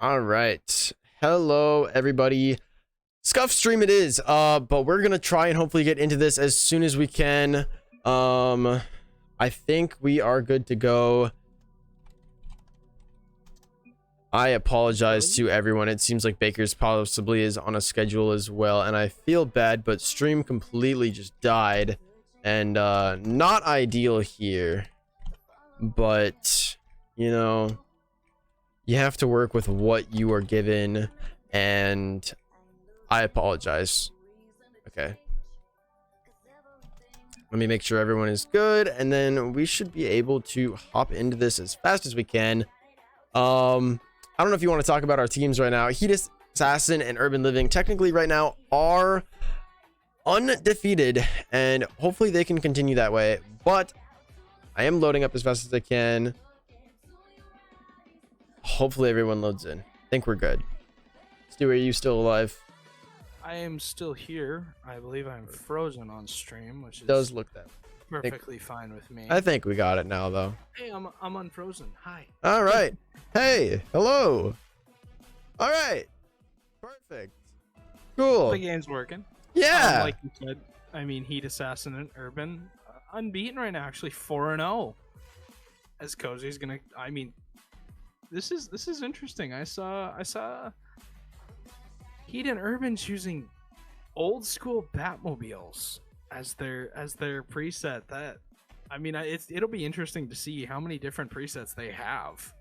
All right. Hello, everybody. Scuff stream it is. But we're gonna try and hopefully get into this as soon as we can. I think we are good to go. I apologize to everyone. It seems like Baker's possibly is on a schedule as well, and I feel bad, but stream completely just died, and not ideal here. But you know, you have to work with what you are given, and I apologize. Okay. Let me make sure everyone is good, and then we should be able to hop into this as fast as we can. I don't know if you want to talk about our teams right now. Heat Assassin and Urban Living technically right now are undefeated, and hopefully they can continue that way. But I am loading up as fast as I can. Hopefully everyone loads in. I think we're good. Stu, are you still alive? I am still here. I believe I'm frozen on stream, which is Does look that way. perfectly fine with me. I think we got it now, though. Hey, I'm unfrozen. Hi. All right. Hey, hello. All right. Perfect. Cool. The game's working. Yeah. Like you said, I mean, Heat Assassin and Urban unbeaten right now, actually 4-0. As Cozy's gonna. I mean, this is interesting. I saw Heat and Urban's using old school Batmobiles as their preset. That, I mean, it'll be interesting to see how many different presets they have.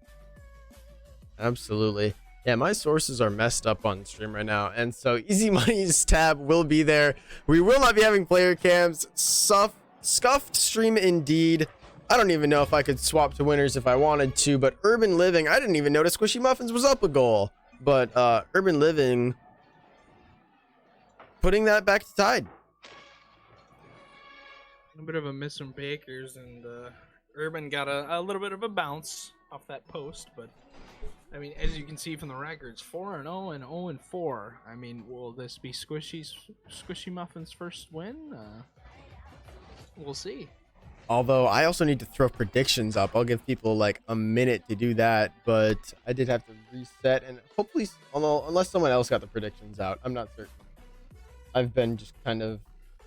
Absolutely. Yeah, my sources are messed up on stream right now, and so Easy Money's tab will be there. We will not be having player cams. Scuffed stream indeed. I don't even know if I could swap to winners if I wanted to, but Urban Living, I didn't even notice SquishyMuffinz was up a goal. But Urban Living putting that back to tied. A bit of a miss from Bakers, and Urban got a little bit of a bounce off that post, but I mean, as you can see from the records, 4-0 and 0-4. I mean, will this be SquishyMuffinz' first win? We'll see. Although I also need to throw predictions up. I'll give people like a minute to do that, but I did have to reset, and hopefully, unless someone else got the predictions out, I'm not certain. I've been just kind of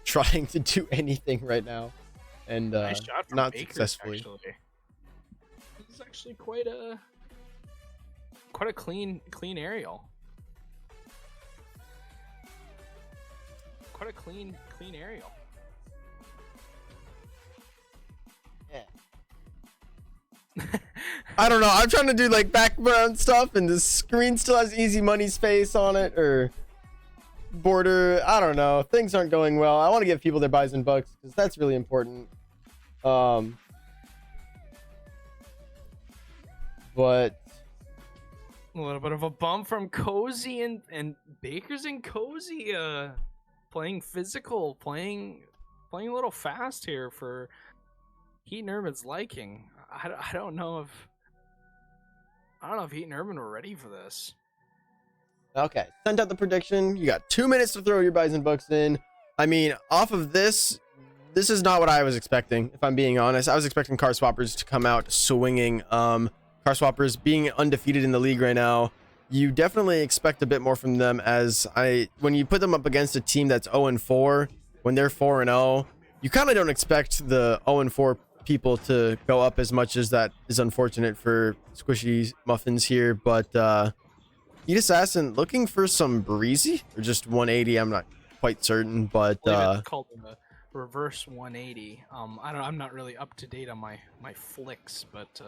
trying to do anything right now, and Nice shot from not Bakers, successfully. Actually. This is actually quite a clean aerial. Quite a clean aerial. I don't know. I'm trying to do like background stuff, and the screen still has Easy Money's face on it, or border. I don't know. Things aren't going well. I want to give people their buys and bucks because that's really important. But A little bit of a bump from Cozy and Bakers and Cozy playing physical, playing a little fast here for Heat and Urban's liking. I don't know if Heat and Urban were ready for this. okay, send out the prediction. You got 2 minutes to throw your buys and bucks in. I mean, off of this is not what I was expecting, if I'm being honest. I was expecting Car Swappers to come out swinging. Car Swappers being undefeated in the league right now, you definitely expect a bit more from them, as when you put them up against a team that's 0-4, when they're 4-0, you kind of don't expect the 0-4 people to go up as much, as that is unfortunate for SquishyMuffinz here. But Heat Assassin looking for some breezy, or just 180, I'm not quite certain, but It's called a reverse 180. I'm not really up to date on my flicks, but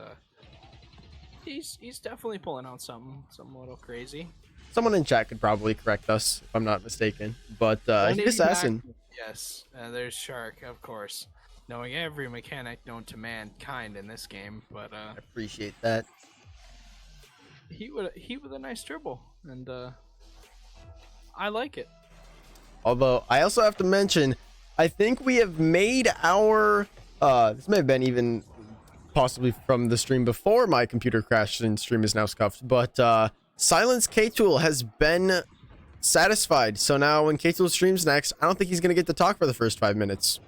he's definitely pulling out something a little crazy. someone in chat could probably correct us if I'm not mistaken, but Heat Assassin. Yes, there's Shark, of course, knowing every mechanic known to mankind in this game. But I appreciate that. He with a nice dribble, and I like it. Although I also have to mention, I think we have made our this may have been even possibly from the stream before my computer crashed and stream is now scuffed, but Silence K-Tool has been satisfied. So now when K-Tool streams next, I don't think he's gonna get to talk for the first 5 minutes.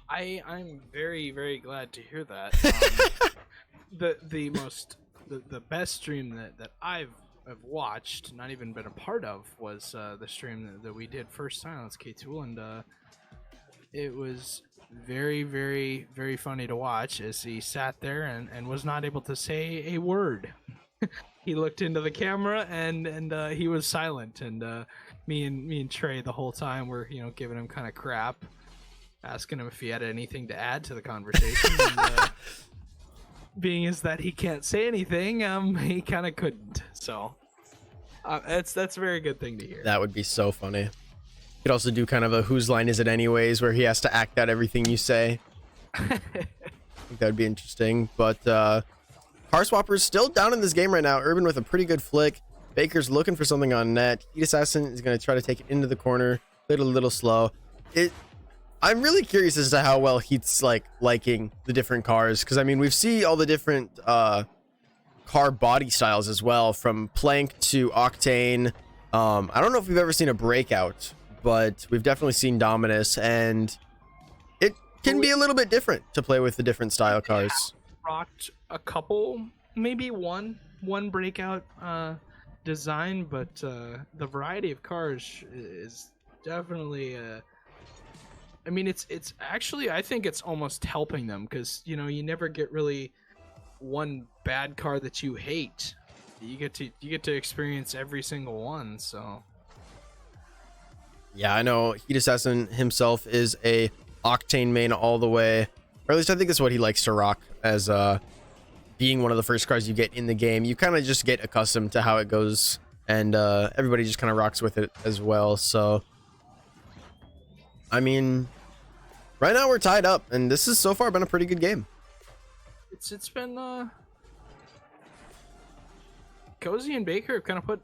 I'm very, very glad to hear that. The most the best stream that I've watched, not even been a part of, was the stream that we did first time. That's K2, and it was very, very, very funny to watch as he sat there and was not able to say a word. He looked into the camera and he was silent, and me and Trey the whole time were giving him kind of crap, asking him if he had anything to add to the conversation. And, being is that he can't say anything, he kind of couldn't. So that's a very good thing to hear. That would be so funny. You could also do kind of a whose line is it anyways, where he has to act out everything you say. I think that would be interesting. But Car Swapper's still down in this game right now. Urban with a pretty good flick. Baker's looking for something on net. Heat Assassin is going to try to take it into the corner. Little slow. I'm really curious as to how well Heat's liking the different cars, because I mean we've seen all the different car body styles as well, from Plank to Octane. I don't know if we've ever seen a Breakout, but we've definitely seen Dominus, and it can be a little bit different to play with the different style cars. Rocked a couple, maybe one Breakout design, but the variety of cars is definitely I mean, it's actually, I think it's almost helping them, because you never get really one bad car that you hate. You get to experience every single one. So yeah, I know Heat Assassin himself is a Octane main all the way, or at least I think that's what he likes to rock, as being one of the first cars you get in the game. You kind of just get accustomed to how it goes, and everybody just kind of rocks with it as well. So I mean, right now we're tied up, and this has so far been a pretty good game. It's been Cozy and Baker have kind of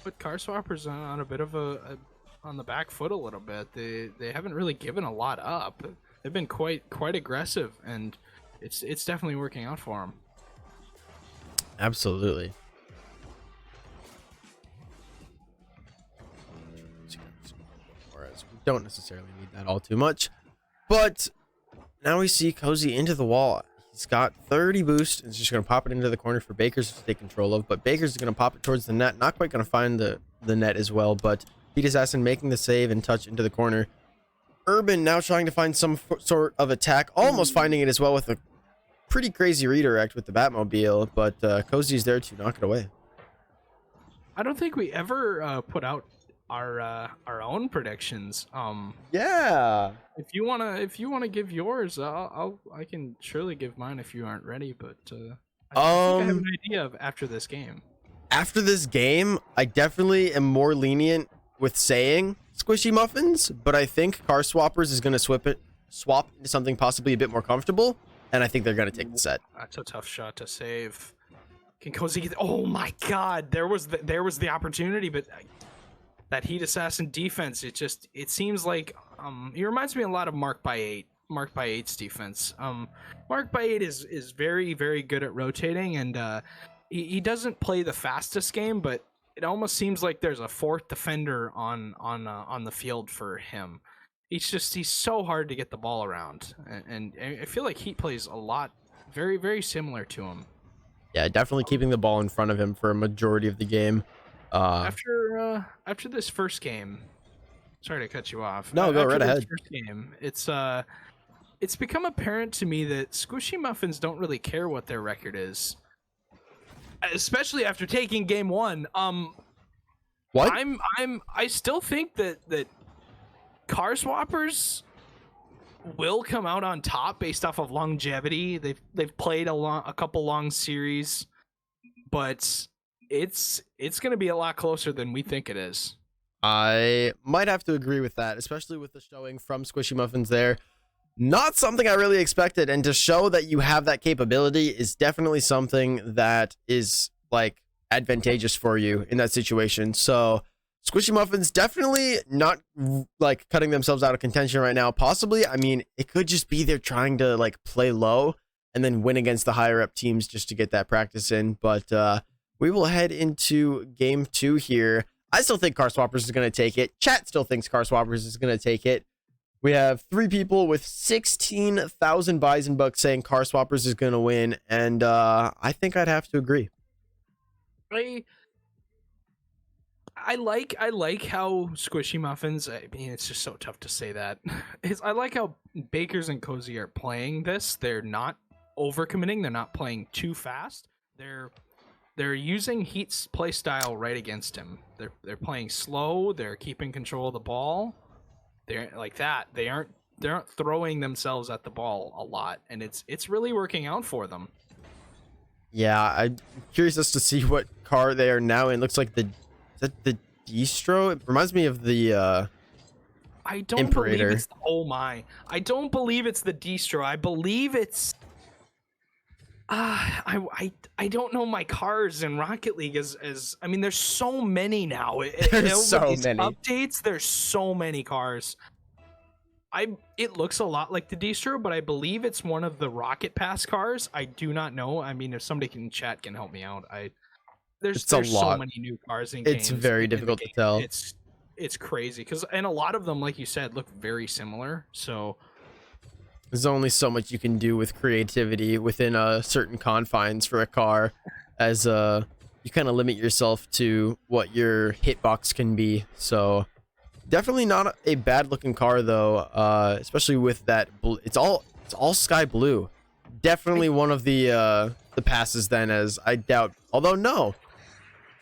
put Car Swappers on a bit of on the back foot a little bit. They haven't really given a lot up. They've been quite aggressive, and it's definitely working out for them. Absolutely. We don't necessarily need that all too much, but now we see Cozy into the wall. He's got 30 boost, and he's just going to pop it into the corner for Bakers to take control of, but Bakers is going to pop it towards the net. Not quite going to find the net as well, but Heat Assassin making the save and touch into the corner. Urban now trying to find some sort of attack, almost finding it as well with a pretty crazy redirect with the Batmobile, but Cozy's there to knock it away. I don't think we ever put out our own predictions. Yeah. If you wanna give yours, I can surely give mine if you aren't ready. But I think I have an idea of after this game. After this game, I definitely am more lenient with saying SquishyMuffinz, but I think Car Swappers is gonna swap into something possibly a bit more comfortable, and I think they're gonna take the set. That's a tough shot to save. Can Cozy get? Oh my God! There was the opportunity, but that Heat Assassin defense, it seems like it reminds me a lot of Mark by 8's defense. Mark by 8 is very, very good at rotating, and he doesn't play the fastest game, but it almost seems like there's a fourth defender on the field for him. He's so hard to get the ball around, and I feel like Heat plays a lot very, very similar to him. Yeah, definitely keeping the ball in front of him for a majority of the game. After this first game, sorry to cut you off. No, go right ahead. First game, it's become apparent to me that SquishyMuffinz don't really care what their record is, especially after taking game one. What? I still think that Car Swappers will come out on top based off of longevity. They've played a couple long series, but it's going to be a lot closer than we think it is. I might have to agree with that, especially with the showing from SquishyMuffinz there. Not something I really expected, and to show that you have that capability is definitely something that is advantageous for you in that situation. So SquishyMuffinz definitely not cutting themselves out of contention right now. Possibly, I mean, it could just be they're trying to play low and then win against the higher up teams just to get that practice in. But we will head into game 2 here. I still think Car Swappers is going to take it. Chat still thinks Car Swappers is going to take it. We have 3 people with 16,000 buys and bucks saying Car Swappers is going to win, and I think I'd have to agree. I I like how SquishyMuffinz. I mean, it's just so tough to say that. I like how Bakers and Cozy are playing this. They're not overcommitting. They're not playing too fast. They're using Heat's play style right against him. They're playing slow. They're keeping control of the ball. They're like that. They aren't throwing themselves at the ball a lot, and it's really working out for them. Yeah, I'm curious as to see what car they are now in. Looks like is that the Distro? It reminds me of the I don't Imperator. believe it's. Oh my! I don't believe it's the Distro. I believe it's. I don't know my cars in Rocket League as I mean, there's so many now. There's so these many updates. There's so many cars. It looks a lot like the Distro, but I believe it's one of the Rocket Pass cars. I do not know. I mean, if somebody in chat can help me out, there's so many new cars in games. It's very difficult to tell. It's crazy and a lot of them, like you said, look very similar. So there's only so much you can do with creativity within certain confines for a car, as you kind of limit yourself to what your hitbox can be. So definitely not a bad looking car though, especially with that it's all sky blue. Definitely one of the passes then, as I doubt, although no,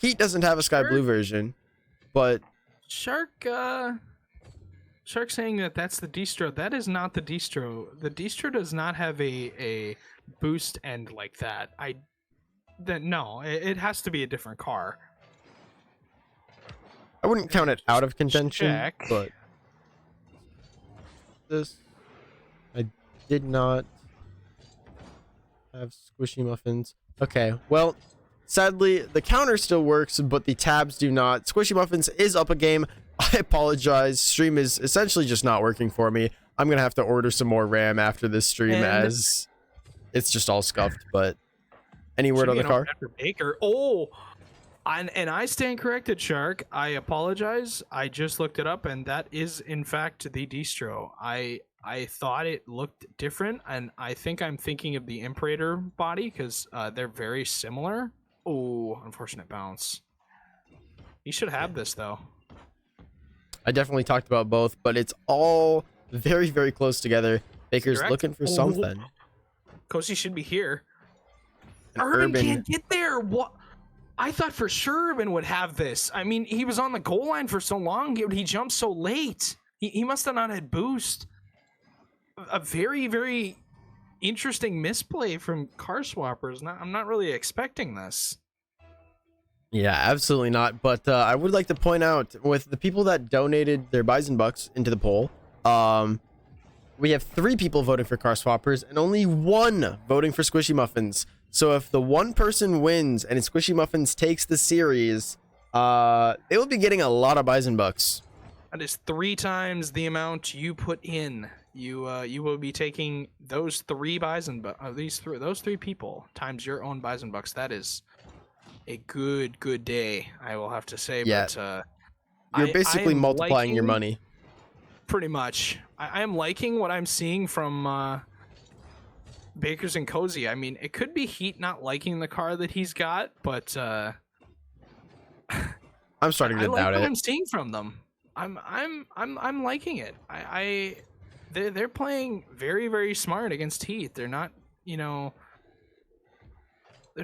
Heat doesn't have a sky blue version, but Shark saying that that's the Distro. That is not the Distro. The Distro does not have a boost end like that. No, it has to be a different car. I wouldn't count it out of contention. Check. But this, I did not have SquishyMuffinz. Okay, well, sadly the counter still works, but the tabs do not. SquishyMuffinz is up a game. I apologize. Stream is essentially just not working for me. I'm gonna have to order some more RAM after this stream, as it's just all scuffed. But any word on the car? Baker. Oh, and I stand corrected, Shark. I apologize. I just looked it up, and that is in fact the Distro. I thought it looked different, and I think I'm thinking of the Imperator body because they're very similar. Oh, unfortunate bounce. You should have this though. I definitely talked about both, but it's all very, very close together. Baker's looking for something. Cozy should be here. Urban can't get there. What? I thought for sure Urban would have this. I mean, he was on the goal line for so long. He jumped so late. He must have not had boost. A very, very interesting misplay from car swappers. I'm not really expecting this. Yeah, absolutely not. But I would like to point out, with the people that donated their Bison Bucks into the poll, we have 3 people voting for car swappers and only 1 voting for SquishyMuffinz. So if the one person wins and SquishyMuffinz takes the series, they will be getting a lot of Bison Bucks. That is 3 times the amount you put in. You will be taking those 3 Bison Bucks. Those 3 people times your own Bison Bucks. That is a good day, I will have to say. Yeah. But you're basically multiplying your money. Pretty much. I am liking what I'm seeing from Bakers and Cozy. I mean, it could be Heat not liking the car that he's got, but I'm starting to doubt what it. I'm seeing from them. I'm liking it. They're playing very, very smart against Heat. They're not, they're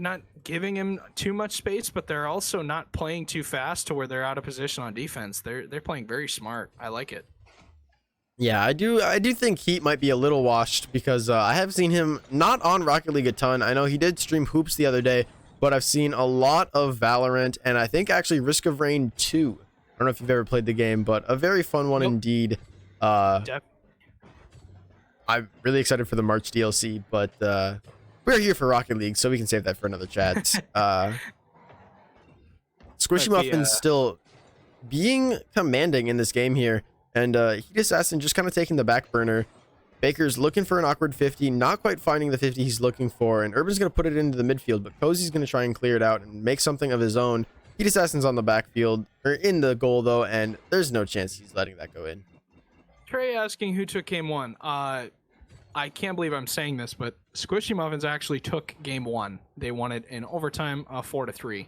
not giving him too much space, but they're also not playing too fast to where they're out of position on defense. They're playing very smart. I like it. Yeah, I do think Heat might be a little washed, because I have seen him not on Rocket League a ton. I know he did stream Hoops the other day, but I've seen a lot of Valorant, and I think actually Risk of Rain 2. I don't know if you've ever played the game, but a very fun one indeed. I'm really excited for the March DLC, but we're here for Rocket League, so we can save that for another chat. SquishyMuffinz still being commanding in this game here, and Heat Assassin just kind of taking the back burner. Baker's looking for an awkward 50, not quite finding the 50 he's looking for, and Urban's going to put it into the midfield, but Cozy's going to try and clear it out and make something of his own. Heat Assassin's on the backfield, or in the goal though, and there's no chance he's letting that go in. Trey asking who took game 1. I can't believe I'm saying this, but SquishyMuffinz actually took game 1. They won it in overtime, 4-3.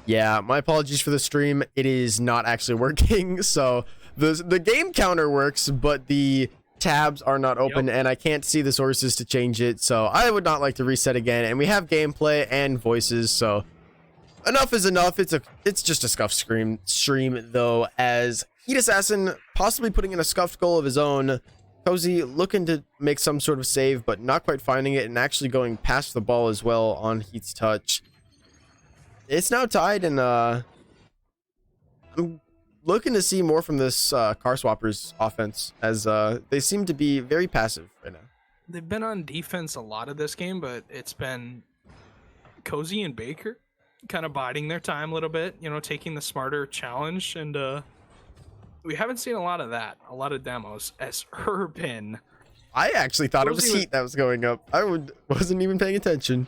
Yeah, my apologies for the stream. It is not actually working. So the game counter works, but the tabs are not open, and I can't see the sources to change it. So I would not like to reset again. And we have gameplay and voices, so enough is enough. It's just a scuffed stream though, as Heat Assassin possibly putting in a scuffed goal of his own. Cozy looking to make some sort of save, but not quite finding it, and actually going past the ball as well on Heat's touch. It's now tied, and I'm looking to see more from this Car Swappers offense, as they seem to be very passive right now. They've been on defense a lot of this game, but it's been Cozy and Baker kind of biding their time a little bit, you know, taking the smarter challenge, and we haven't seen a lot of that, a lot of demos, as Urban. I actually thought it was Heat that was going up. Wasn't even paying attention.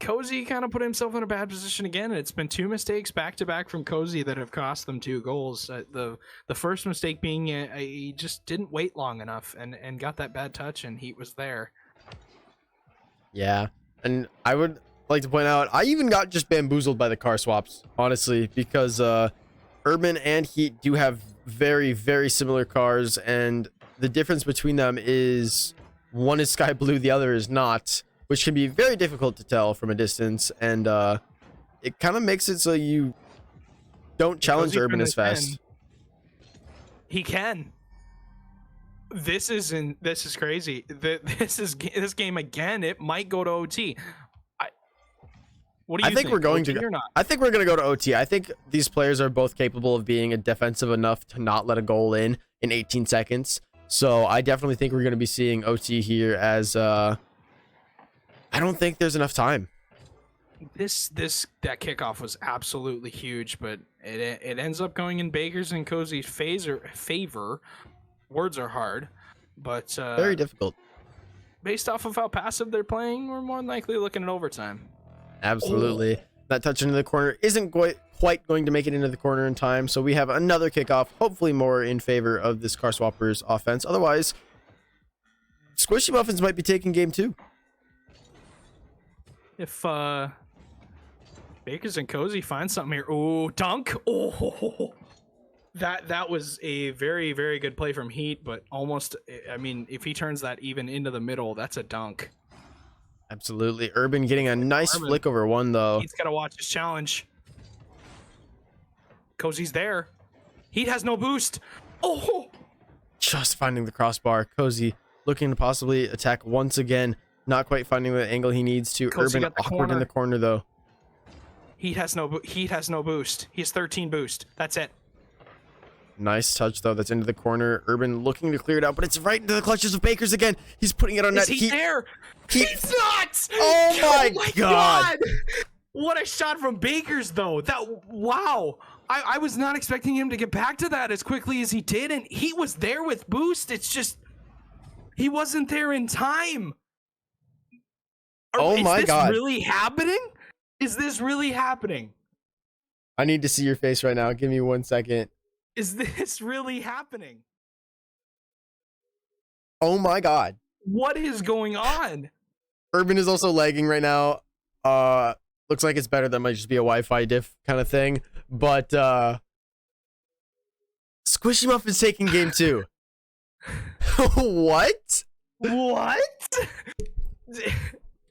Cozy kind of put himself in a bad position again, and it's been 2 mistakes back-to-back from Cozy that have cost them 2 goals. The first mistake being he just didn't wait long enough and got that bad touch, and Heat was there. Yeah, and I would like to point out, I even got just bamboozled by the car swaps, honestly, because Urban and Heat do have very, very similar cars, and the difference between them is one is sky blue, the other is not, which can be very difficult to tell from a distance, and it kind of makes it so you don't challenge Urban as fast. He can. This is crazy. This game again. It might go to OT. What do you think? We're going to. I think we're going to go to OT. I think these players are both capable of being defensive enough to not let a goal in 18 seconds. So I definitely think we're going to be seeing OT here, as I don't think there's enough time. That kickoff was absolutely huge, but it ends up going in Baker's and Cozy's favor. Words are hard, but very difficult. Based off of how passive they're playing, we're more than likely looking at overtime. Absolutely. That touch into the corner isn't quite going to make it into the corner in time, so we have another kickoff, hopefully more in favor of this Car Swappers offense. Otherwise, SquishyMuffinz might be taking game 2. If Bakers and Cozy find something here. Ooh, dunk. Oh, that was a very, very good play from Heat, but almost, I mean, if he turns that even into the middle, that's a dunk. Absolutely. Urban getting a nice flick over one, though. He's got to watch his challenge. Cozy's there. Heat has no boost. Oh! Just finding the crossbar. Cozy looking to possibly attack once again. Not quite finding the angle he needs to. Cozy Urban awkward in the corner, though. Heat has no boost. He has 13 boost. That's it. Nice touch, though. That's into the corner. Urban looking to clear it out, but it's right into the clutches of Bakers again. He's putting it on net. Is he there? He's not! Oh my god! What a shot from Bakers, though. Wow. I was not expecting him to get back to that as quickly as he did, and he was there with boost. It's just he wasn't there in time. Oh my god. Is this really happening? Is this really happening? I need to see your face right now. Give me 1 second. Is this really happening? Oh my god. What is going on? Urban is also lagging right now. Looks like it's better. That might just be a Wi-Fi diff kind of thing. But SquishyMuffinz taking game 2. What? What?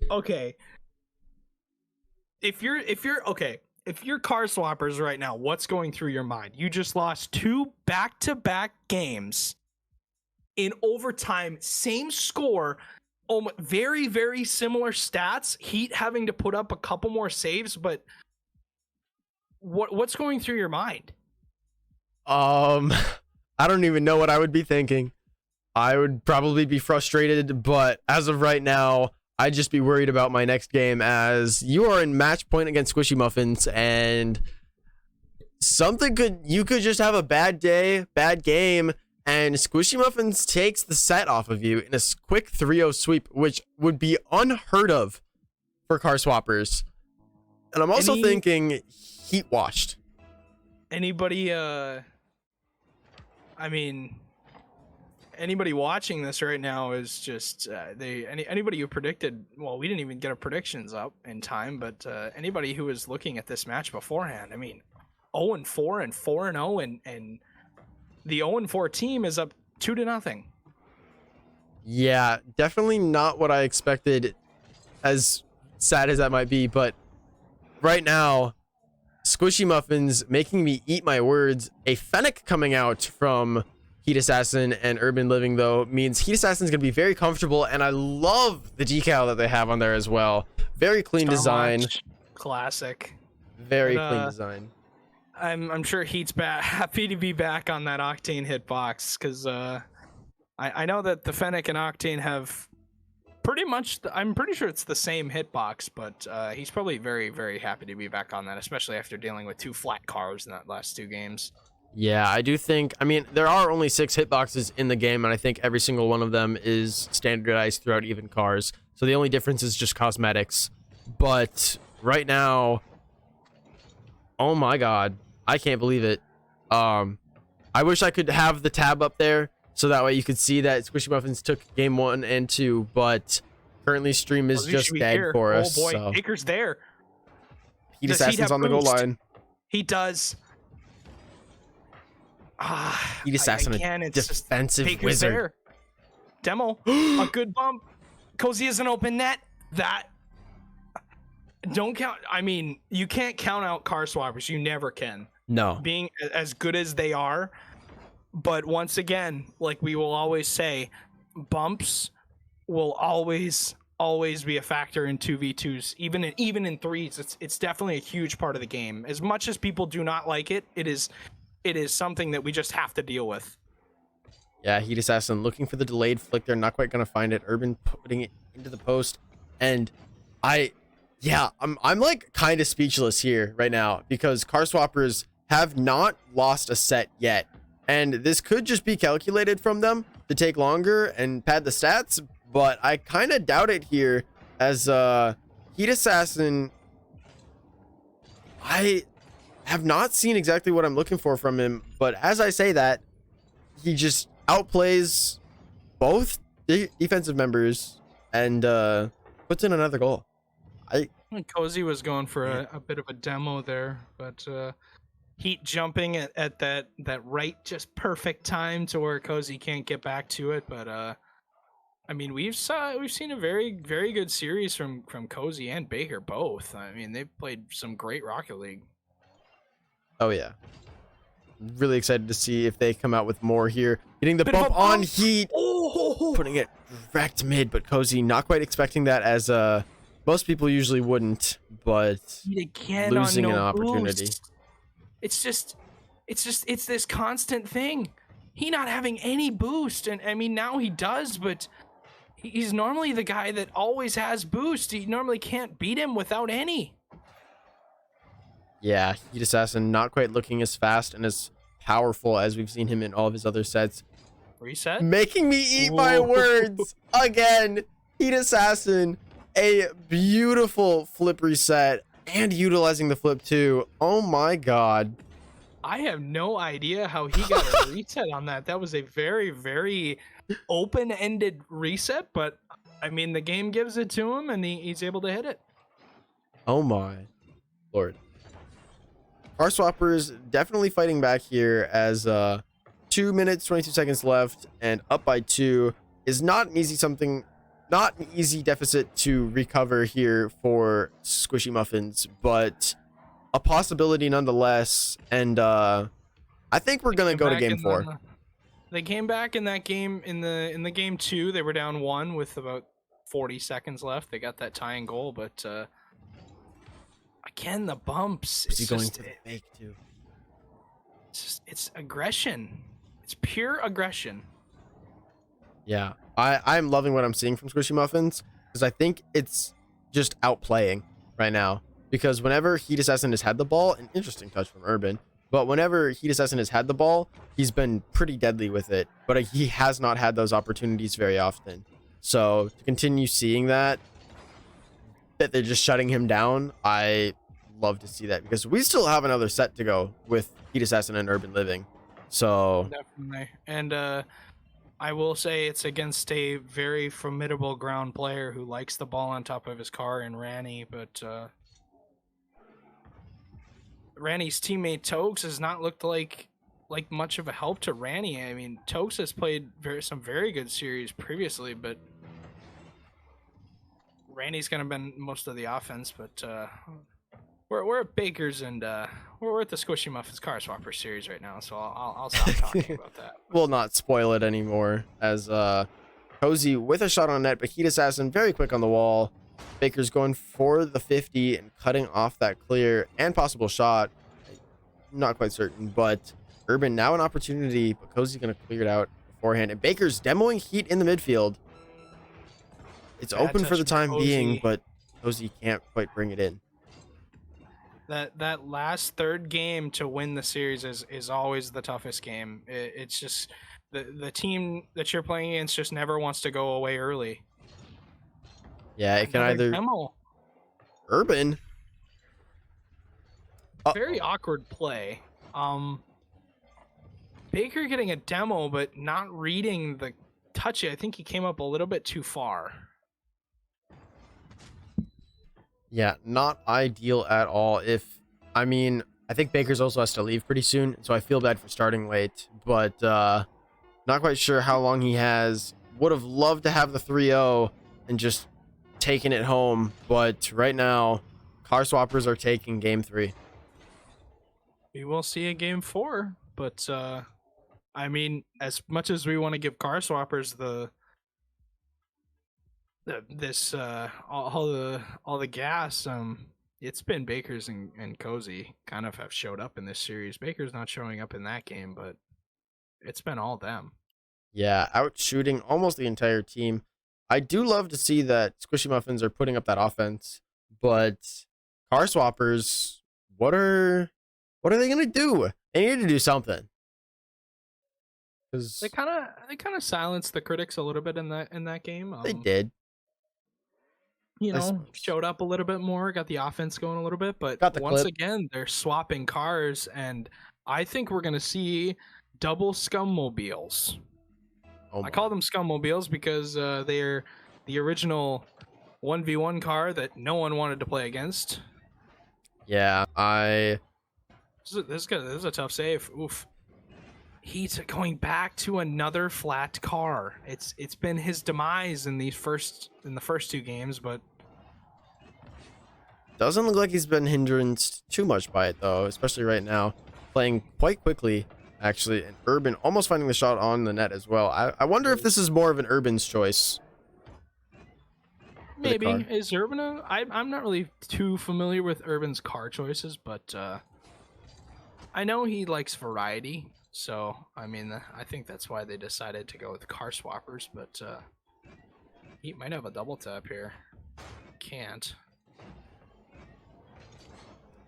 Okay. If you're car swappers right now, what's going through your mind? You just lost 2 back-to-back games in overtime, same score, very, very similar stats. Heat having to put up a couple more saves, but what's going through your mind? I don't even know what I would be thinking. I would probably be frustrated, but as of right now, I'd just be worried about my next game, as you are in match point against SquishyMuffinz, and you could just have a bad day, bad game, and SquishyMuffinz takes the set off of you in a quick 3-0 sweep, which would be unheard of for car swappers. And I'm also thinking Heat washed. Anybody, I mean, anybody watching this right now is just anybody who predicted. Well, we didn't even get our predictions up in time, but anybody who was looking at this match beforehand, I mean, 0-4 and 4-0, and the 0-4 team is up 2-0. Yeah, definitely not what I expected, as sad as that might be. But right now, SquishyMuffinz making me eat my words. A Fennec coming out from Heat Assassin and Urban Living, though, means Heat Assassin's going to be very comfortable. And I love the decal that they have on there as well. Very clean design. Classic. Very clean design. I'm sure Heat's happy to be back on that Octane hitbox, because I know that the Fennec and Octane have pretty much, I'm pretty sure it's the same hitbox, but he's probably very, very happy to be back on that, especially after dealing with 2 flat cars in that last 2 games. Yeah, I do think, I mean, there are only 6 hitboxes in the game, and I think every single one of them is standardized throughout even cars. So the only difference is just cosmetics. But right now, oh my god, I can't believe it. I wish I could have the tab up there, so that way you could see that SquishyMuffinz took game 1 and 2, but currently stream is just dead for us. Oh boy, so. Baker's there. Heat Assassin's on the goal line. He does. Heat Assassin, a defensive Baker's wizard. There. Demo, a good bump. Cozy is an open net. That don't count. I mean, you can't count out car swappers. You never can. No. Being as good as they are. But once again, like we will always say, bumps will always be a factor in 2v2s, even in 3s. It's definitely a huge part of the game. As much as people do not like it, it is something that we just have to deal with. Yeah, Heat Assassin looking for the delayed flick. They're not quite gonna find it. Urban putting it into the post, and I'm like kind of speechless here right now, because car swappers have not lost a set yet. And this could just be calculated from them to take longer and pad the stats, but I kind of doubt it here, as Heat Assassin, I have not seen exactly what I'm looking for from him, but as I say that, he just outplays both defensive members and puts in another goal. Cozy was going for a bit of a demo there, but Heat jumping at that right, just perfect time to where Cozy can't get back to it. But I mean, we've seen a very, very good series from Cozy and Baker both. I mean, they've played some great Rocket League. Oh yeah, really excited to see if they come out with more here. Getting the bump on Heat, putting it direct mid, but Cozy not quite expecting that, as most people usually wouldn't, but losing an opportunity. Boost. It's this constant thing. He not having any boost, and I mean, now he does, but he's normally the guy that always has boost. He normally can't beat him without any. Yeah, Heat Assassin not quite looking as fast and as powerful as we've seen him in all of his other sets. Reset? Making me eat my words again. Heat Assassin, a beautiful flip reset, and utilizing the flip too. Oh my god. I have no idea how he got a reset on that. That was a very, very open-ended reset, but I mean, the game gives it to him, and he's able to hit it. Oh my lord. Car swappers definitely fighting back here, as 2 minutes 22 seconds left and up by 2 is not an easy deficit to recover here for SquishyMuffinz, but a possibility nonetheless. And I think we're gonna go to game 4. They came back in that game in the game 2. They were down 1 with about 40 seconds left. They got that tying goal, but again, the bumps. Is he going for the fake too? It's aggression. It's pure aggression. Yeah, I'm loving what I'm seeing from SquishyMuffinz, because I think it's just outplaying right now. Because whenever Heat Assassin has had the ball, an interesting touch from Urban, but whenever Heat Assassin has had the ball, he's been pretty deadly with it, but he has not had those opportunities very often. So to continue seeing that they're just shutting him down, I love to see that, because we still have another set to go with Heat Assassin and Urban Living. So definitely. And I will say it's against a very formidable ground player who likes the ball on top of his car in Ranny, but Ranny's teammate Tokes has not looked like much of a help to Ranny. I mean, Tokes has played some very good series previously, but Randy's gonna been most of the offense. But we're at Baker's and we're at the SquishyMuffinz Car Swapper series right now, so I'll stop talking about that. We'll not spoil it anymore. As Cozy with a shot on net, but Heat Assassin very quick on the wall. Baker's going for the 50 and cutting off that clear and possible shot. Not quite certain, but Urban now an opportunity, but Cozy's going to clear it out beforehand. And Baker's demoing Heat in the midfield. It's Bad open for the touch from time being, Cozy. but Cozy can't quite bring it in. That last third game to win the series is always the toughest game. It's just the team that you're playing against just never wants to go away early. Yeah, it can Another either... demo. Urban? Very awkward play. Baker getting a demo, but not reading the touch. I think he came up a little bit too far. Yeah, not ideal at all. I think Baker's also has to leave pretty soon, so I feel bad for starting late, but not quite sure how long he has. Would have loved to have the 3-0 and just taken it home, but right now, Car Swappers are taking game 3. We will see a game 4, but I mean, as much as we want to give Car Swappers all the gas, it's been Baker's and Cozy kind of have showed up in this series. Baker's not showing up in that game, but it's been all them. Yeah, out shooting almost the entire team. I do love to see that SquishyMuffinz are putting up that offense, but Car Swappers, what are they gonna do? They need to do something. They kind of silenced the critics a little bit in that game. They did. Showed up a little bit more, got the offense going a little bit, but once again, they're swapping cars, and I think we're going to see double scummobiles. I call them scummobiles because they're the original 1v1 car that no one wanted to play against. Yeah, This is a tough save. Oof. He's going back to another flat car. It's been his demise in the first 2 games, but doesn't look like he's been hindered too much by it though, especially right now. Playing quite quickly, actually, and Urban almost finding the shot on the net as well. I wonder if this is more of an Urban's choice. Maybe. Is Urban I'm not really too familiar with Urban's car choices, but I know he likes variety. So, I mean, I think that's why they decided to go with Car Swappers, but he might have a double tap here. Can't.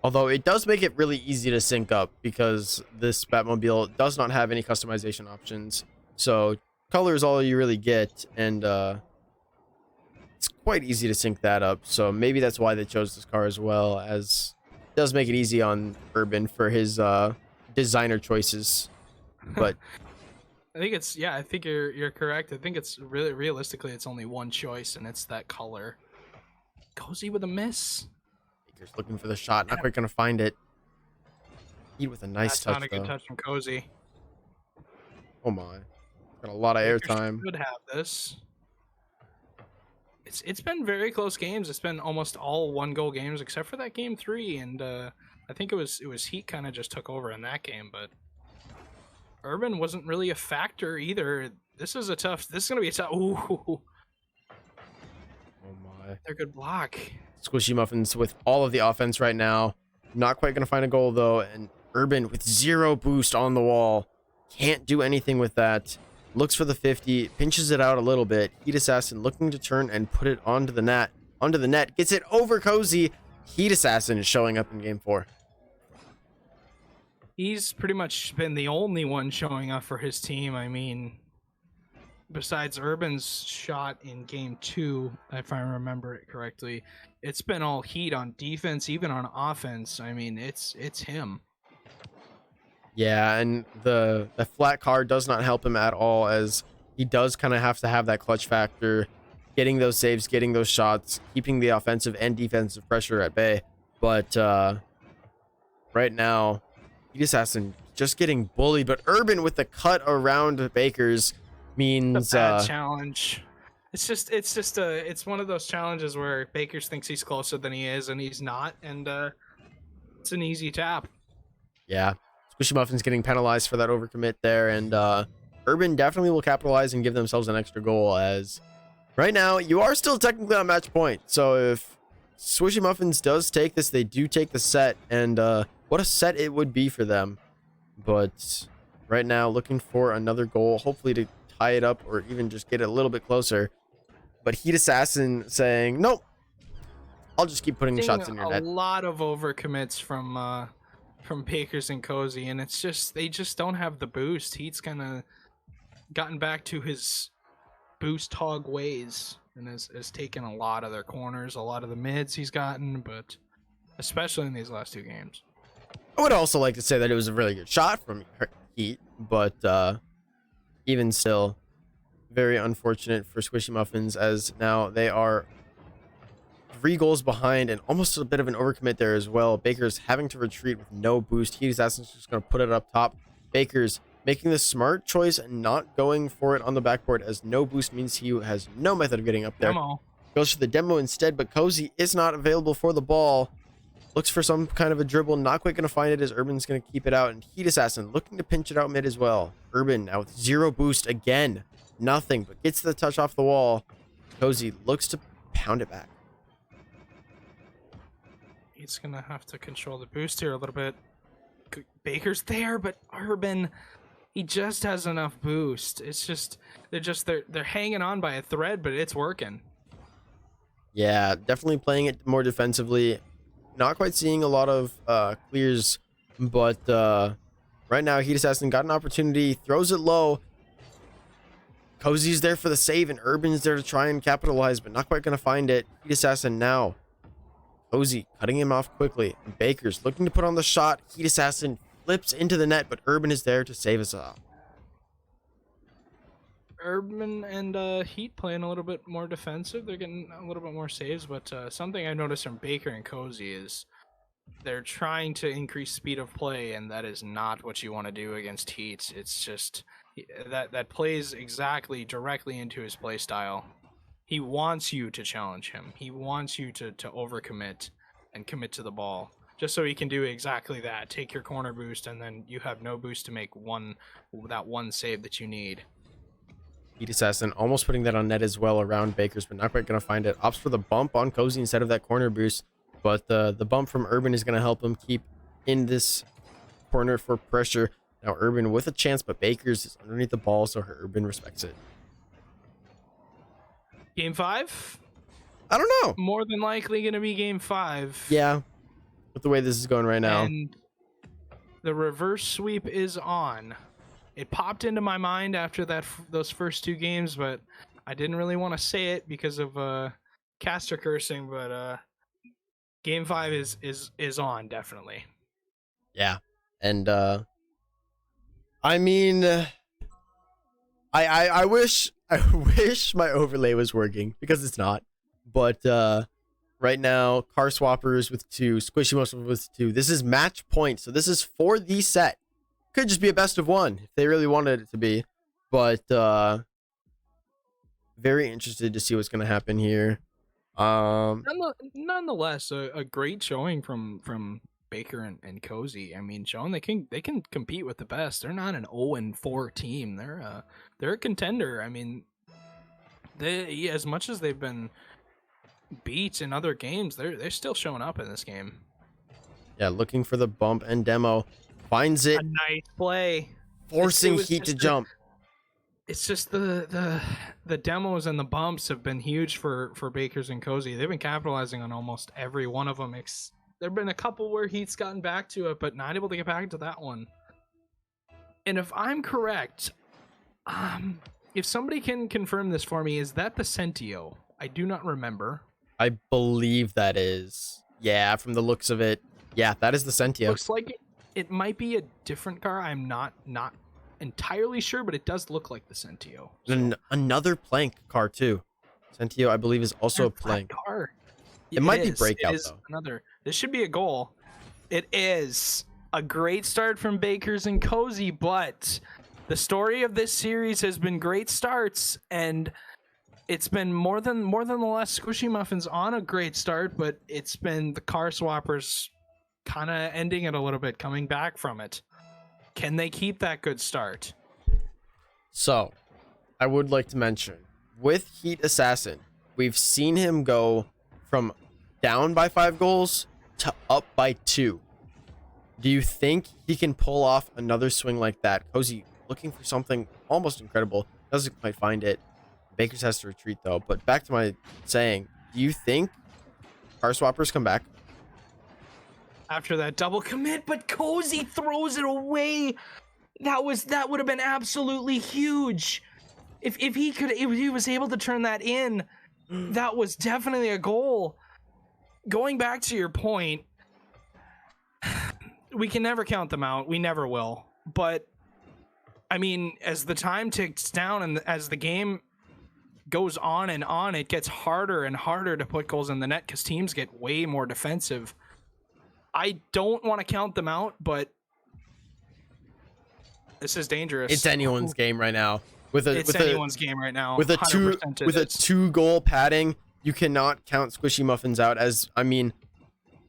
Although it does make it really easy to sync up because this Batmobile does not have any customization options. So color is all you really get, and it's quite easy to sync that up. So maybe that's why they chose this car as well, as it does make it easy on Urban for his designer choices. But I think you're correct. I think it's really realistically it's only one choice, and it's that color. Cozy with a miss. Baker's looking for the shot, not quite gonna find it. Heat with a nice touch. That's not a good touch from Cozy. Oh my, got a lot of airtime. Could have this. It's been very close games. It's been almost all 1-goal games except for that game 3, and I think it was Heat kind of just took over in that game, but Urban wasn't really a factor either. This is gonna be a tough. Ooh. Oh my. They're good block. SquishyMuffinz with all of the offense right now. Not quite gonna find a goal though, and Urban with 0 boost on the wall. Can't do anything with that. Looks for the 50, pinches it out a little bit. Heat Assassin looking to turn and put it onto the net. Gets it over Cozy. Heat Assassin is showing up in game 4. He's pretty much been the only one showing up for his team. I mean, besides Urban's shot in game 2, if I remember it correctly, it's been all Heat on defense, even on offense. I mean, it's him. Yeah, and the flat car does not help him at all, as he does kind of have to have that clutch factor, getting those saves, getting those shots, keeping the offensive and defensive pressure at bay. But right now, Heat Assassin just getting bullied. But Urban with the cut around Baker's means a bad challenge. It's one of those challenges where Bakers thinks he's closer than he is, and he's not, and it's an easy tap. yeah. SquishyMuffinz getting penalized for that overcommit there, and Urban definitely will capitalize and give themselves an extra goal, as right now you are still technically on match point. So if SquishyMuffinz does take this, they do take the set, and what a set it would be for them. But right now, looking for another goal, hopefully to tie it up or even just get it a little bit closer. But Heat Assassin saying, nope, I'll just keep putting shots in your net. A lot of overcommits from Bakers and Cozy, and it's just they just don't have the boost. Heat's kind of gotten back to his boost hog ways and has taken a lot of their corners, a lot of the mids he's gotten, but especially in these last 2 games. I would also like to say that it was a really good shot from Heat, but even still, very unfortunate for SquishyMuffinz, as now they are 3 goals behind and almost a bit of an overcommit there as well. Baker's having to retreat with no boost. Heat Assassin's just going to put it up top. Baker's making the smart choice and not going for it on the backboard, as no boost means he has no method of getting up there. Demo. Goes for the demo instead, but Cozy is not available for the ball. Looks for some kind of a dribble, not quite going to find it, as Urban's going to keep it out. And Heat Assassin looking to pinch it out mid as well. Urban now with 0 boost again. Nothing, but gets the touch off the wall. Cozy looks to pound it back. He's going to have to control the boost here a little bit. Baker's there, but Urban, he just has enough boost. It's just they're hanging on by a thread, but it's working. Yeah, definitely playing it more defensively. Not quite seeing a lot of clears, but right now Heat Assassin got an opportunity, throws it low. Cozy's there for the save, and Urban's there to try and capitalize, but not quite going to find it. Heat Assassin now. Cozy cutting him off quickly. And Baker's looking to put on the shot. Heat Assassin flips into the net, but Urban is there to save us off. Urban and Heat playing a little bit more defensive. They're getting a little bit more saves, but something I noticed from Baker and Cozy is they're trying to increase speed of play, and that is not what you want to do against Heat. It's just that plays exactly directly into his play style. He wants you to challenge him. He wants you to overcommit and commit to the ball, just so he can do exactly that. Take your corner boost, and then you have no boost to make that one save that you need. Heat Assassin almost putting that on net as well around Baker's, but not quite going to find it. Opts for the bump on Cozy instead of that corner boost, but the bump from Urban is going to help him keep in this corner for pressure. Now Urban with a chance, but Baker's is underneath the ball, so Urban respects it. Game 5? I don't know. More than likely going to be game 5. Yeah, with the way this is going right now. And the reverse sweep is on. It popped into my mind after those first 2 games, but I didn't really want to say it because of caster cursing. But game 5 is on, definitely. Yeah, and I mean, I wish my overlay was working, because it's not. But right now, car swappers with 2, SquishyMuffinz with 2. This is match point, so this is for the set. Could just be a best of 1 if they really wanted it to be, but very interested to see what's going to happen here. Nonetheless, a great showing from Baker and Cozy. I mean, showing they can compete with the best. They're not an 0-4 team. They're a contender. I mean, they, as much as they've been beat in other games, they're still showing up in this game. Yeah, looking for the bump and demo. Finds it. A nice play. Forcing Heat to jump. It's just the demos and the bumps have been huge for Bakers and Cozy. They've been capitalizing on almost every one of them. There have been a couple where Heat's gotten back to it, but not able to get back to that one. And if I'm correct, if somebody can confirm this for me, is that the Sentio? I do not remember. I believe that is. Yeah, from the looks of it. Yeah, that is the Sentio. Looks like it might be a different car. I'm not entirely sure, but it does look like the Sentio. And another plank car too. Sentio, I believe, is also a plank. Car. It might be breakout it is though. Another. This should be a goal. It is a great start from Bakers and Cozy, but the story of this series has been great starts, and it's been more than the last SquishyMuffinz on a great start, but it's been the car swappers kind of ending it a little bit, coming back from it. Can they keep that good start? So, I would like to mention, with Heat Assassin, we've seen him go from down by 5 goals to up by 2. Do you think he can pull off another swing like that? Cozy looking for something almost incredible. Doesn't quite find it. Bakers has to retreat though. But back to my saying, do you think car swappers come back? After that double commit, but Cozy throws it away. That would have been absolutely huge. If he was able to turn that in, that was definitely a goal. Going back to your point, we can never count them out. We never will. But I mean, as the time ticks down and as the game goes on, it gets harder and harder to put goals in the net because teams get way more defensive. I don't want to count them out, but this is dangerous. It's anyone's game right now. With a With a 2-goal padding, you cannot count SquishyMuffinz out. As I mean,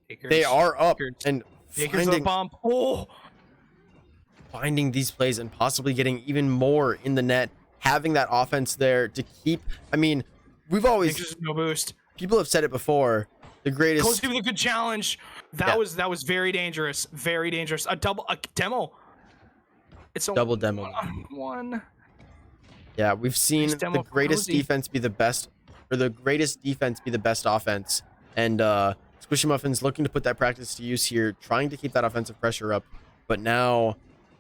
Bakers, they are up and Bakers a bump. Finding these plays and possibly getting even more in the net. Having that offense there to keep. I mean, we've always Bakers no boost. People have said it before. The greatest. Cozy with a good challenge. That was very dangerous. Very dangerous. A demo. It's a double demo. One. Yeah, we've seen the greatest Cozy. defense be the best, or the greatest defense be the best offense. And SquishyMuffinz looking to put that practice to use here, trying to keep that offensive pressure up. But now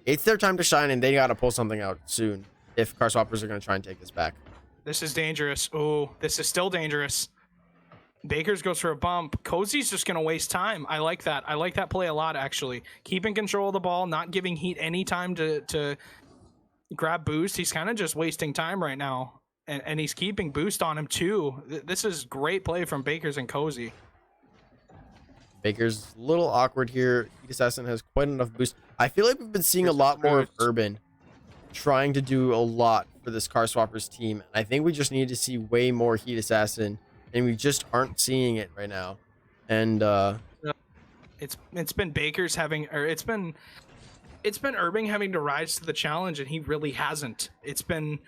it's their time to shine, and they got to pull something out soon if car swappers are going to try and take this back. This is dangerous. Oh, this is still dangerous. Bakers goes for a bump. Cozy's just going to waste time. I like that. I like that play a lot, actually. Keeping control of the ball, not giving Heat any time to grab boost. He's kind of just wasting time right now. And he's keeping boost on him, too. This is great play from Bakers and Cozy. Bakers a little awkward here. Heat Assassin has quite enough boost. I feel like we've been seeing a lot more of Urban trying to do a lot for this car swappers team. I think we just need to see way more Heat Assassin, and we just aren't seeing it right now. And it's been Bakers having, or it's been Urban having to rise to the challenge, and he really hasn't. It's been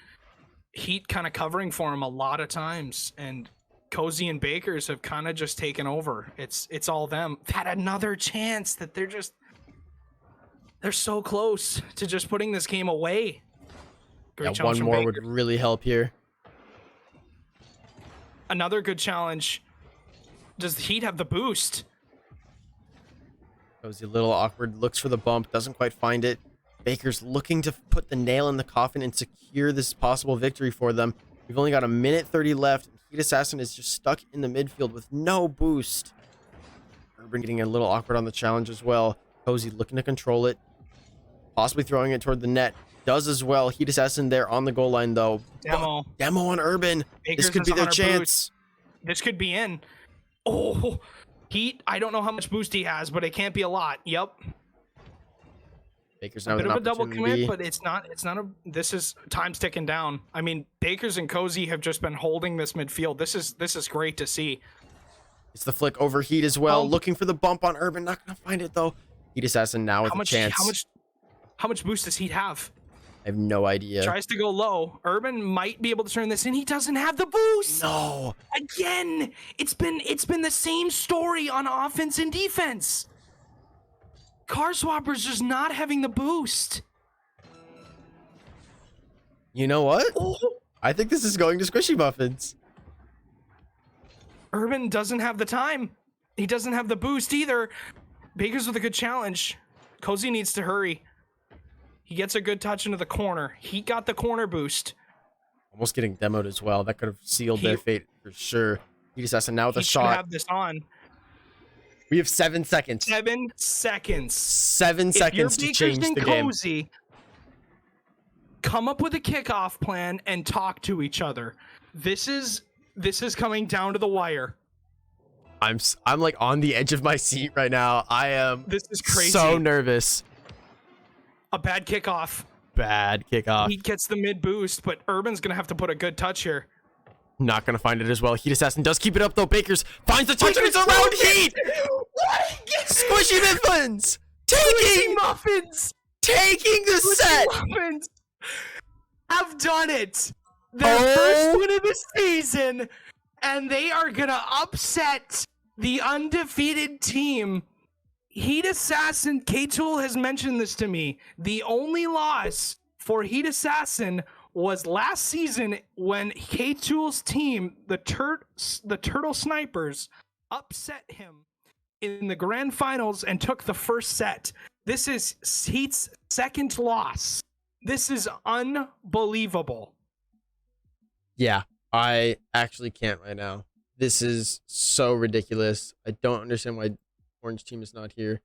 Heat kind of covering for him a lot of times, and Cozy and Bakers have kind of just taken over. It's all them. Had another chance that they're so close to just putting this game away. Great one more Baker. would really help here. Another good challenge. Does the Heat have the boost? Cozy a little awkward, looks for the bump, doesn't quite find it. Baker's looking to put the nail in the coffin and secure this possible victory for them. We've only got a minute 30 left. Heat Assassin is just stuck in the midfield with no boost. Urban getting a little awkward on the challenge as well. Cozy looking to control it, possibly throwing it toward the net. Does as well. Heat Assassin there on the goal line though. Demo on Urban. Bakers this could be their chance. Boost. This could be in. Oh, Heat. I don't know how much boost he has, but it can't be a lot. Yep. Bakers now a bit with of an a double opportunity. commit, but it's not a. This is time's ticking down. I mean, Bakers and Cozy have just been holding this midfield. This is great to see. It's the flick over Heat as well. Bump. Looking for the bump on Urban. Not gonna find it though. Heat Assassin now with a chance. How much boost does Heat have? I have no idea. Tries to go low. Urban might be able to turn this in. He doesn't have the boost. No. Again, it's been the same story on offense and defense. Car swappers just not having the boost. You know what? Oh. I think this is going to SquishyMuffinz. Urban doesn't have the time. He doesn't have the boost either. Bakers with a good challenge. Cozy needs to hurry. He gets a good touch into the corner. He got the corner boost. Almost getting demoed as well. That could have sealed their fate for sure. Heat Assassin now with a shot. Have this on. We have 7 seconds. 7 seconds. 7 seconds to change the game. Cozy, come up with a kickoff plan and talk to each other. This is coming down to the wire. I'm like on the edge of my seat right now. I am This is crazy. so nervous. A bad kickoff. Bad kickoff. He gets the mid boost, but Urban's gonna have to put a good touch here. Not gonna find it as well. Heat Assassin does keep it up though. Bakers finds the touch and it's around Heat. SquishyMuffinz taking the set. Muffins have done it. Their Oh. first win of the season, and they are gonna upset the undefeated team. Heat Assassin, K-Tool has mentioned this to me. The only loss for Heat Assassin was last season when K-Tool's team, the Turtle Snipers, upset him in the grand finals and took the first set. This is Heat's second loss. This is unbelievable. Yeah, I actually can't right now. This is so ridiculous. I don't understand why Orange team is not here.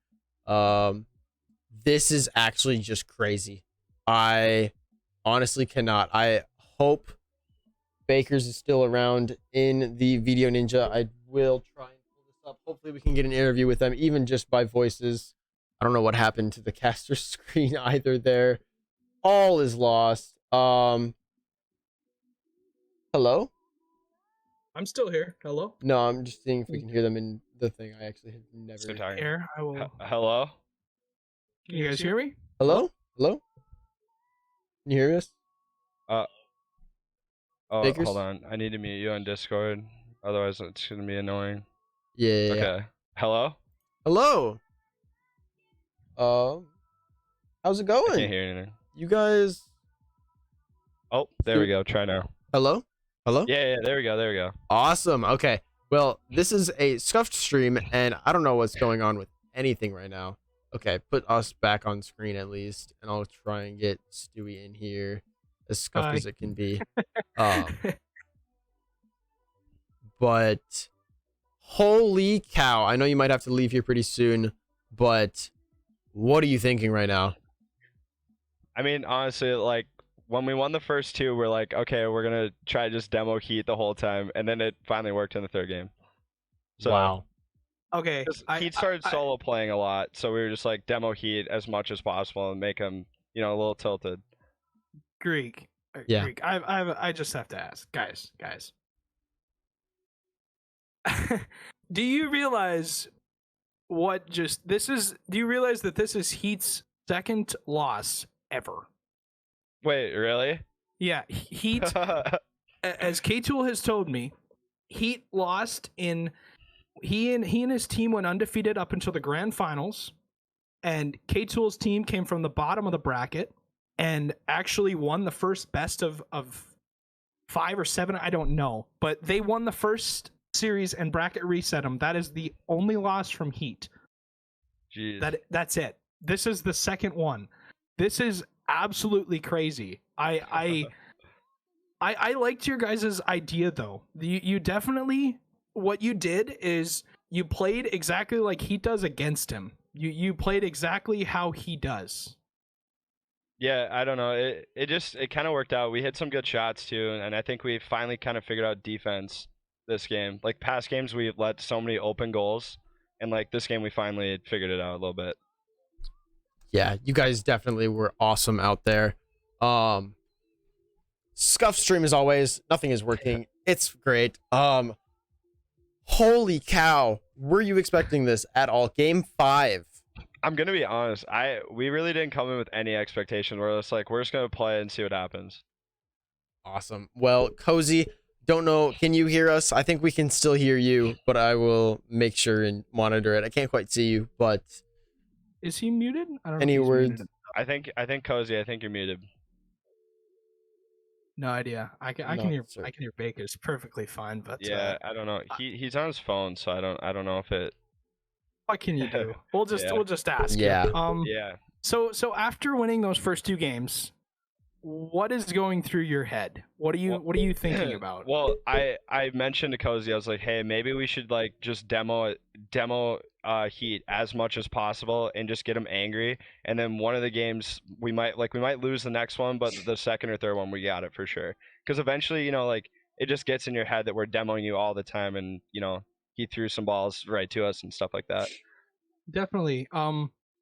This is actually just crazy. I honestly cannot. I hope Bakers is still around in the Video Ninja. I will try and pull this up. Hopefully we can get an interview with them, even just by voices. I don't know what happened to the caster screen either there. All is lost. Hello? I'm still here. Hello? No, I'm just seeing if we can hear them in the thing. I actually have never. So tired. Here, I will. Hello? Can you guys hear me? Hello? Hello? Can you hear us? Oh, Bakers? hold on. I need to mute you on Discord. Otherwise, it's going to be annoying. Yeah. Okay. Hello? Hello. How's it I can't going? hear anything. You guys. Oh, there we go. Try now. Hello? Hello? Yeah, there we go. There we go. Awesome. Okay. Well, this is a scuffed stream, and I don't know what's going on with anything right now. Okay, put us back on screen at least, and I'll try and get Stewie in here as scuffed Hi. as it can be. But holy cow! I know you might have to leave here pretty soon, but what are you thinking right now? I mean, honestly, like, when we won the first two, we're like, okay, we're going to try to just demo Heat the whole time. And then it finally worked in the third game. So, Wow. Okay. 'cause Heat started solo playing a lot. So we were just like, demo Heat as much as possible and make him, a little tilted. Greek. Yeah. Greek. I just have to ask, guys. Do you realize do you realize that this is Heat's second loss ever? Wait, really? Yeah, Heat, as K-Tool has told me, Heat lost in he and his team went undefeated up until the grand finals, and K-Tool's team came from the bottom of the bracket and actually won the first best of 5 or 7, I don't know, but they won the first series and bracket reset them. That is the only loss from Heat. Jeez. That's it. This is the second one. This is absolutely crazy. I liked your guys' idea though. You definitely, what you did is you played exactly like he does against him. You played exactly how he does. Yeah, I don't know. It kind of worked out. We hit some good shots too, and I think we finally kind of figured out defense this game. Like past games, we let so many open goals, and like this game, we finally figured it out a little bit. Yeah, you guys definitely were awesome out there. Scuff stream as always. Nothing is working. It's great. Holy cow. Were you expecting this at all? Game 5. I'm gonna be honest. We really didn't come in with any expectation. We're just like, we're just gonna play and see what happens. Awesome. Well, Cozy, don't know. Can you hear us? I think we can still hear you, but I will make sure and monitor it. I can't quite see you, but Is he muted? I don't know. any if he's words? muted. I think Cozy. I think you're muted. No idea. I can Not hear certain. Baker's perfectly fine, but Yeah, I don't know. He's on his phone, so I don't know if it. what can you do? We'll just ask. Yeah. Yeah. So after winning those first 2 games, what is going through your head? What are you thinking about? Well, I mentioned to Cozy, I was like, hey, maybe we should like just demo Heat as much as possible and just get them angry. And then one of the games we might lose the next one, but the second or third one we got it for sure. Because eventually, like it just gets in your head that we're demoing you all the time, and he threw some balls right to us and stuff like that. Definitely.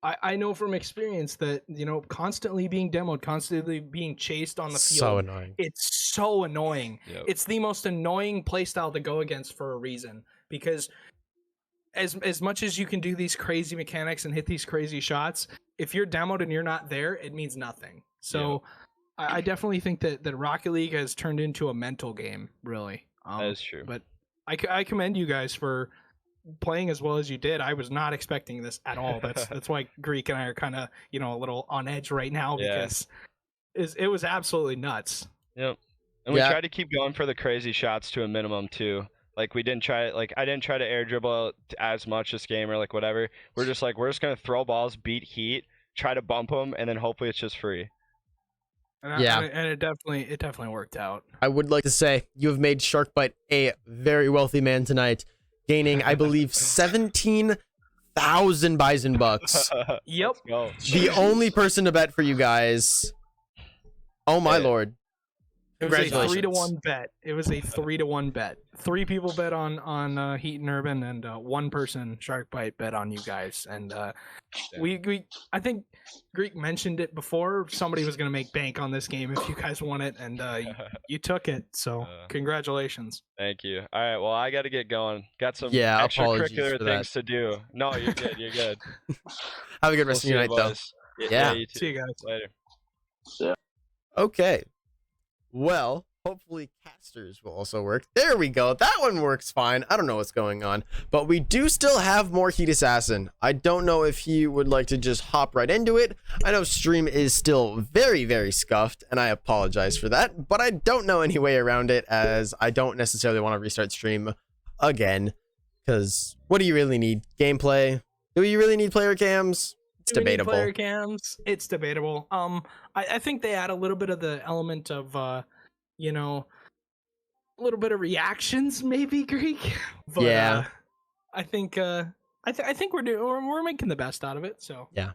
I know from experience that, constantly being demoed, constantly being chased on the field. So annoying. It's so annoying. Yep. It's the most annoying playstyle to go against for a reason. Because as much as you can do these crazy mechanics and hit these crazy shots, if you're demoed and you're not there, it means nothing. So I definitely think that Rocket League has turned into a mental game, really. That is true. But I commend you guys for playing as well as you did. I was not expecting this at all. That's why Greek and I are kind of a little on edge right now, because it was absolutely nuts. Yep. And we tried to keep going for the crazy shots to a minimum too. Like I didn't try to air dribble as much this game or like whatever. We're just gonna throw balls, beat Heat, try to bump them, and then hopefully it's just free. And it definitely worked out. I would like to say you have made Sharkbite a very wealthy man tonight, gaining, I believe, 17,000 Bison bucks. Yep. The only person to bet for you guys. Oh my lord. It was a 3-1 bet. It was a 3-1 bet. 3 people bet on Heat and Urban, and 1 person, Sharkbite, bet on you guys. And we I think Greek mentioned it before. Somebody was gonna make bank on this game if you guys won it, and you took it. So congratulations. Thank you. All right. Well, I got to get going. Got some apologies extracurricular for things that. to do. No, you're good. You're good. Have a good rest of your night, though. Yeah. You too. See you guys later. Okay. Well, hopefully casters will also work. There we go. That one works fine. I don't know what's going on, but we do still have more Heat Assassin. I don't know if he would like to just hop right into it. I know stream is still very, very scuffed, and I apologize for that, but I don't know any way around it, as I don't necessarily want to restart stream again, because what do you really need? Gameplay? Do you really need player cams? It's debatable. Player cams, it's debatable. I think they add a little bit of the element of a little bit of reactions, maybe, Greek. But, yeah. I think we're making the best out of it. So yeah.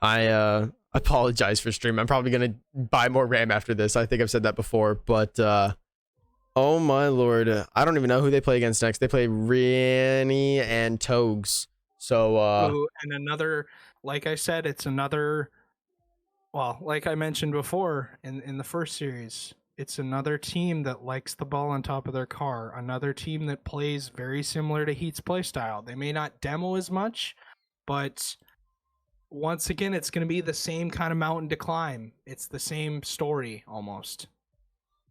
I apologize for stream. I'm probably gonna buy more RAM after this. I think I've said that before, but oh my lord, I don't even know who they play against next. They play Rennie and Togs. So and another, like I said, it's another, well, like I mentioned before in the first series, it's another team that likes the ball on top of their car, another team that plays very similar to Heat's play style. They may not demo as much, but once again, it's going to be the same kind of mountain to climb. It's the same story almost.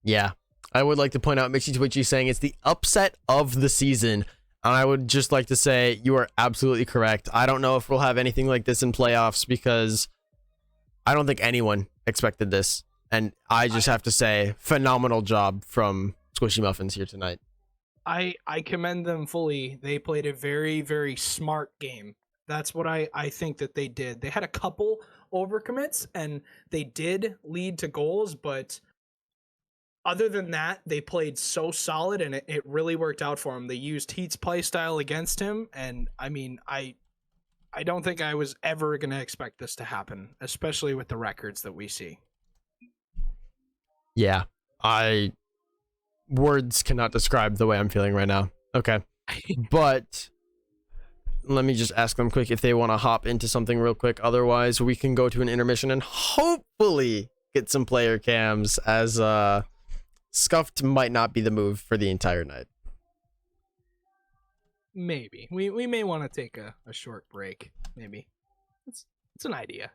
Yeah, I would like to point out Mixy Twitchy saying it's the upset of the season. And I would just like to say you are absolutely correct. I don't know if we'll have anything like this in playoffs, because I don't think anyone expected this. And I just have to say, phenomenal job from SquishyMuffinz here tonight. I commend them fully. They played a very, very smart game. That's what I think that they did. They had a couple overcommits, and they did lead to goals, but other than that, they played so solid, and it really worked out for them. They used Heat's play style against him, and I mean, I don't think I was ever going to expect this to happen, especially with the records that we see. Yeah, words cannot describe the way I'm feeling right now. Okay, but let me just ask them quick if they want to hop into something real quick. Otherwise, we can go to an intermission and hopefully get some player cams, as scuffed might not be the move for the entire night. Maybe we may want to take a short break. Maybe it's an idea,